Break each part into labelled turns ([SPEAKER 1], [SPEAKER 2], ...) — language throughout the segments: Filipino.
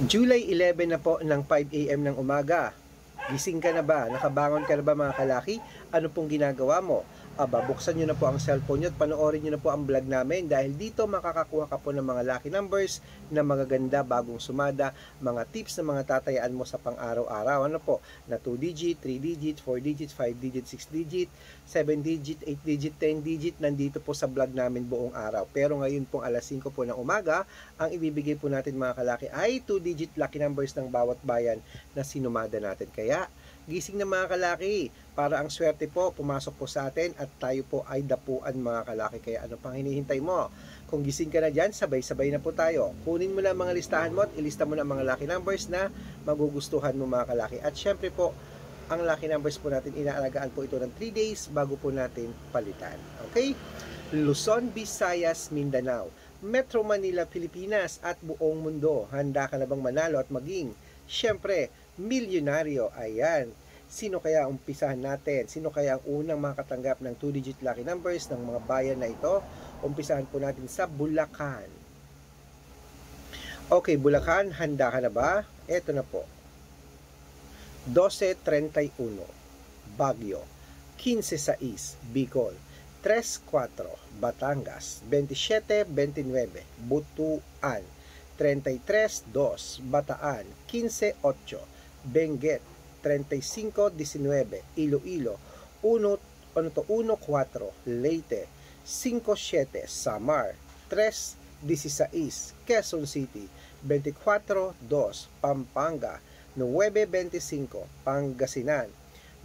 [SPEAKER 1] July 11 na po ng 5 AM ng umaga. Gising ka na ba? Nakabangon ka na ba mga kalaki? Ano pong ginagawa mo? Aba, buksan nyo na po ang cellphone nyo at panoorin nyo na po ang vlog namin dahil dito makakakuha ka po ng mga lucky numbers na magaganda bagong sumada, mga tips na mga tatayaan mo sa pang-araw-araw. Ano po? Na 2 digit, 3 digit, 4 digit, 5 digit, 6 digit, 7 digit, 8 digit, 10 digit, nandito po sa vlog namin buong araw. Pero ngayon pong alas 5 po ng umaga, ang ibibigay po natin mga kalaki ay 2 digit lucky numbers ng bawat bayan na sinumada natin. Kaya, gising na mga kalaki, para ang swerte po pumasok po sa atin at tayo po ay dapuan mga kalaki. Kaya ano pang hinihintay mo? Kung gising ka na dyan, sabay-sabay na po tayo. Kunin mo na mga listahan mo at ilista mo na mga lucky numbers na magugustuhan mo mga kalaki. At syempre po, ang lucky numbers po natin, inaalagaan po ito ng 3 days bago po natin palitan. Okay? Luzon, Visayas, Mindanao, Metro Manila, Pilipinas at buong mundo. Handa ka na bang manalo at maging, syempre, milyonaryo? Ayan. Sino kaya ang umpisahan natin? Sino kaya ang unang makatanggap ng 2-digit lucky numbers ng mga bayan na ito? Umpisahan po natin sa Bulacan. Okay, Bulacan, handa ka na ba? Eto na po. 12-31, Baguio. 15-6, Bicol. 3-4, Batangas. 27-29, Butuan. 33-2, Bataan. 15-8, Benguet. 35-19, Iloilo. 1-4, Leyte. 5-7, Samar. 3-16, Quezon City. 24-2, Pampanga. 9-25, Pangasinan.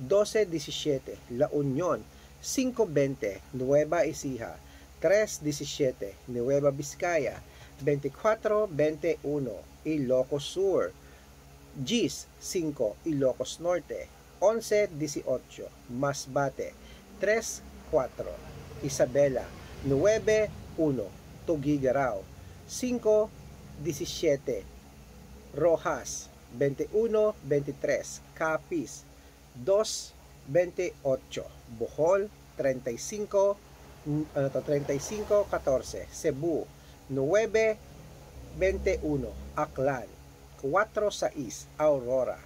[SPEAKER 1] 12-17, La Union. 5-20, Nueva Ecija. 3-17, Nueva Vizcaya. 24-21, Ilocos Sur. Gis 5, Ilocos Norte. 11-18, Masbate. 3-4, Isabela. 9-1, Tuguegarao. 5-17, Rojas. 21-23, Capiz. 2-28, Bohol. 35-14, Cebu. 9-21, Aklan. 4-6, Aurora.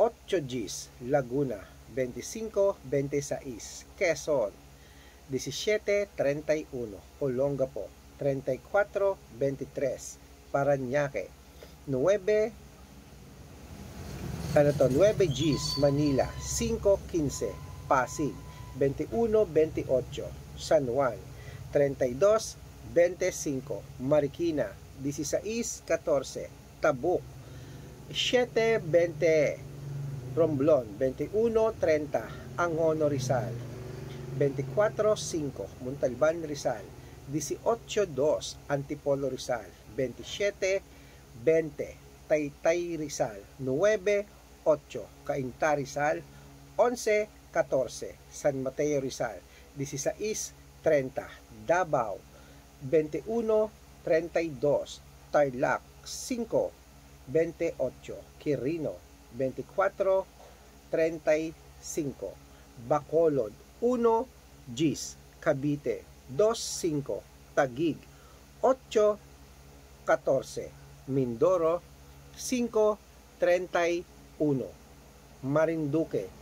[SPEAKER 1] 8-10, Laguna. 25-26, Quezon. 17-31, Olongapo. 34-23, Parañaque. 9-10, Manila. 5-15, Pasig. 21-28, San Juan. 32-25, Marikina. 16-14, Tabuk. 7-20, Romblon. 21-30, Angono, Rizal. 24-5, Montalban, Rizal. 18-2, Antipolo, Rizal. 27-20, Taytay, Rizal. 9-8, Cainta, Rizal. 11-14, San Mateo, Rizal. 16-30, Davao. 21-32, Tarlac. 5-28, Quirino. 24-35, Bacolod. 1-10, Cavite. 2-5, Taguig. 8-14, Mindoro. 5-31, Marinduque.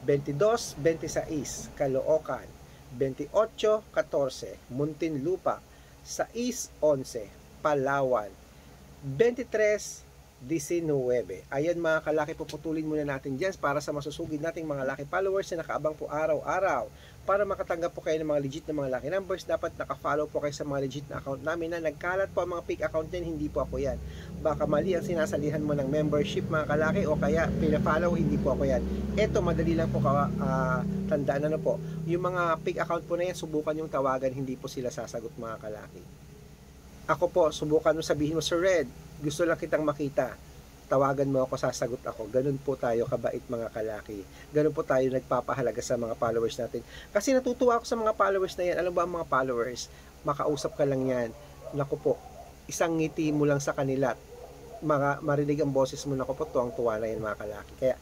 [SPEAKER 1] 22-26, Caloocan. 28-14, Muntinlupa. 6-11, Palawan. 23-19. Ayan mga kalaki, puputulin muna natin dyan para sa masusugid nating mga lucky followers na nakaabang po araw-araw. Para makatanggap po kayo ng mga legit na mga lucky numbers, dapat nakafollow po kayo sa mga legit na account namin na nagkalat po ang mga fake account din, hindi po ako yan. Baka mali ang sinasalihan mo ng membership mga kalaki o kaya pinafollow, hindi po ako yan. Eto, madali lang po tandaan ano po. Yung mga fake account po na yan, subukan yung tawagan, hindi po sila sasagot mga kalaki. Ako po, subukan mo sabihin mo, Sir Red, gusto lang kitang makita. Tawagan mo ako, sasagot ako. Ganun po tayo kabait mga kalaki. Ganun po tayo nagpapahalaga sa mga followers natin. Kasi natutuwa ako sa mga followers na yan. Alam ba ang mga followers, makausap ka lang yan. Naku po, isang ngiti mo lang sa kanila. Marinig ang boses mo, naku po, tuwang-tuwa na yan mga kalaki. Kaya,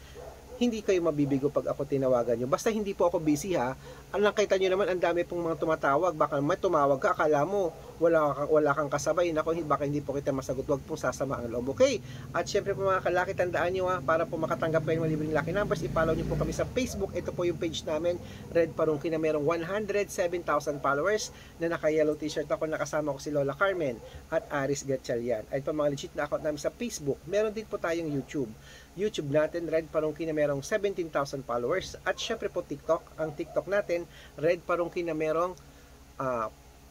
[SPEAKER 1] hindi kayo mabibigo pag ako tinawagan nyo. Basta hindi po ako busy ha. Ang nakita nyo naman, ang dami pong mga tumatawag. Baka may tumawag ka, akala mo wala kang kasabay, nako, baka hindi po kita masagot, wag pong sasama ang loob, okay? At syempre po mga kalaki, tandaan nyo para po makatanggap kayo ng libreng lucky numbers, i-follow nyo po kami sa Facebook. Ito po yung page namin, Red Parungkin, na merong 107,000 followers, na naka-yellow t-shirt ako, nakasama ko si Lola Carmen at Aris Gatchalian. Ay pa mga legit na account namin sa Facebook. Meron din po tayong YouTube natin, Red Parungkin, na merong 17,000 followers. At syempre po TikTok, ang TikTok natin, Red Parungkin, na merong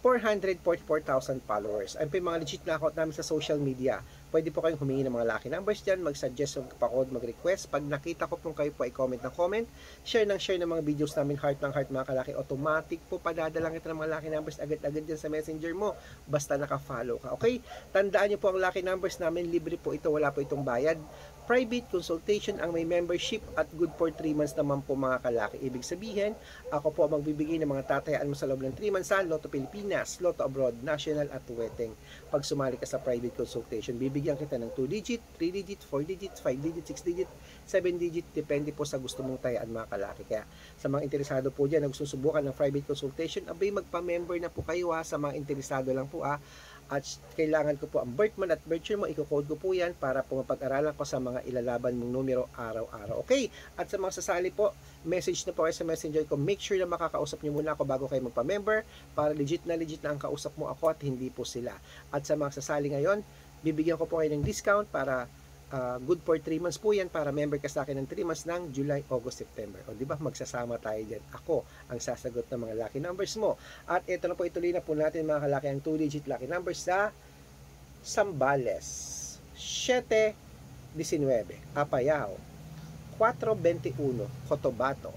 [SPEAKER 1] 444,000 followers. Ayun po yung mga legit na account namin sa social media. Pwede po kayong humingi ng mga lucky numbers dyan, mag-suggest ng pa-code, mag-request. Pag nakita ko po kayo po ay comment ng comment, share ng mga videos namin, heart ng heart mga kalaki. Automatic po padadalang kita ng mga lucky numbers agad-agad dyan sa messenger mo. Basta naka-follow ka. Okay? Tandaan nyo po ang lucky numbers namin, libre po ito, wala po itong bayad. Private consultation ang may membership at good for 3 months naman po mga kalaki. Ibig sabihin, ako po ang magbibigay ng mga tatayaan mo sa loob ng 3 months sa Lotto Pilipinas, Lotto Abroad, National at Weteng. Pag sumali ka sa private consultation, bibigyan kita ng 2 digit, 3 digit, 4 digit, 5 digit, 6 digit, 7 digit, depende po sa gusto mong tayaan mga kalaki. Kaya sa mga interesado po dyan na gusto subukan ng private consultation, abay magpa-member na po kayo sa mga interesado lang po At kailangan ko po ang birth month at birth year mo, i-code ko po yan para po mapag-aralan ko sa mga ilalaban mong numero araw-araw. Okay? At sa mga sasali po, message na po kayo sa messenger ko. Make sure na makakausap nyo muna ako bago kayo magpa-member para legit na ang kausap mo ako at hindi po sila. At sa mga sasali ngayon, bibigyan ko po kayo ng discount para good for 3 months po yan para member ka sa akin ng 3 months ng July, August, September. O di ba magsasama tayo dyan. Ako ang sasagot ng mga lucky numbers mo. At ito na po, ituloy na po natin mga kalaki ang 2-digit lucky numbers sa Zambales. 7-19, Apayao. 4-21, Cotabato.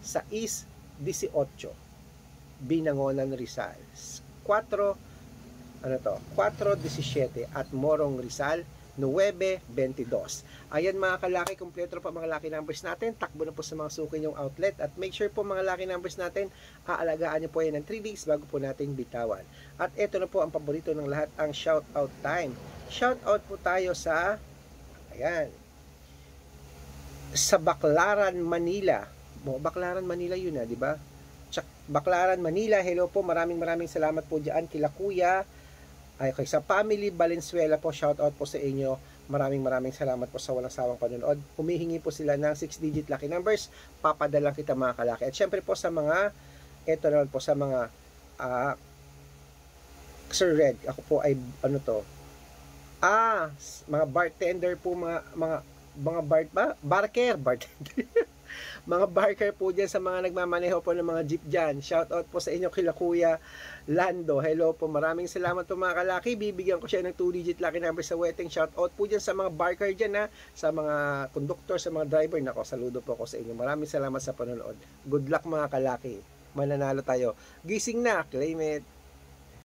[SPEAKER 1] 6-18, Binangonan, Rizal. 4-17 at Morong, Rizal. 9-22. Ayan mga kalaki, kompleto pa mga lucky numbers natin. Takbo na po sa mga suki yung outlet. At make sure po mga lucky numbers natin, aalagaan nyo po yan ng 3 days bago po natin bitawan. At ito na po ang paborito ng lahat, ang shout out time. Shout out po tayo sa, ayan, sa Baclaran, Manila. Baclaran, Manila yun di ba? Baclaran, Manila. Hello po, maraming salamat po dyan kila Kuya. Ay, okay, sa family Valenzuela po, shout out po sa inyo. Maraming salamat po sa walang sawang panonood. Humihingi po sila ng 6-digit lucky numbers. Papadalang kita mga kalaki. At syempre po sa mga, eto naman po sa mga Sir Red, ako po ay mga bartender po, mga barker mga barker po dyan sa mga nagmamaneho po ng mga jeep dyan. Shout out po sa inyo kila Kuya Lando. Hello po, maraming salamat po mga kalaki. Bibigyan ko siya ng 2-digit lucky number sa Weteng. Shout out po dyan sa mga barker dyan sa mga conductor, sa mga driver. Nako, saludo po ako sa inyo. Maraming salamat sa panonood. Good luck mga kalaki. Mananalo tayo. Gising na, claim it.